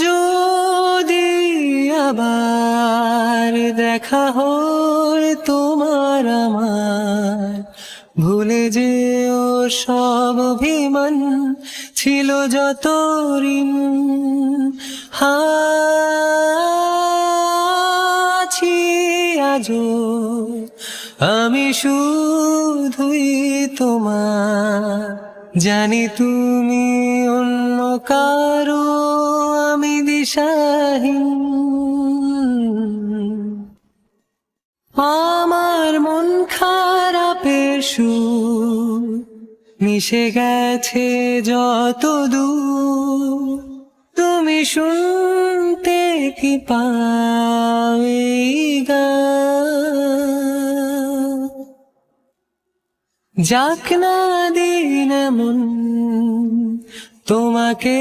যদি আবার দেখা হয় তোমার আমার, ভুলে যেও সব অভিমান, ছিল যত ঋণ। আছি আজও আমি শুধুই তোমার, জানি তুমি অন্য কারো, আমি দিশাহীন। আমার মন খারাপের সুর মিশে গেছে যত দূর, তুমি শুনতে কি পাও এই গান? যাক না দিন এমন তোমাকে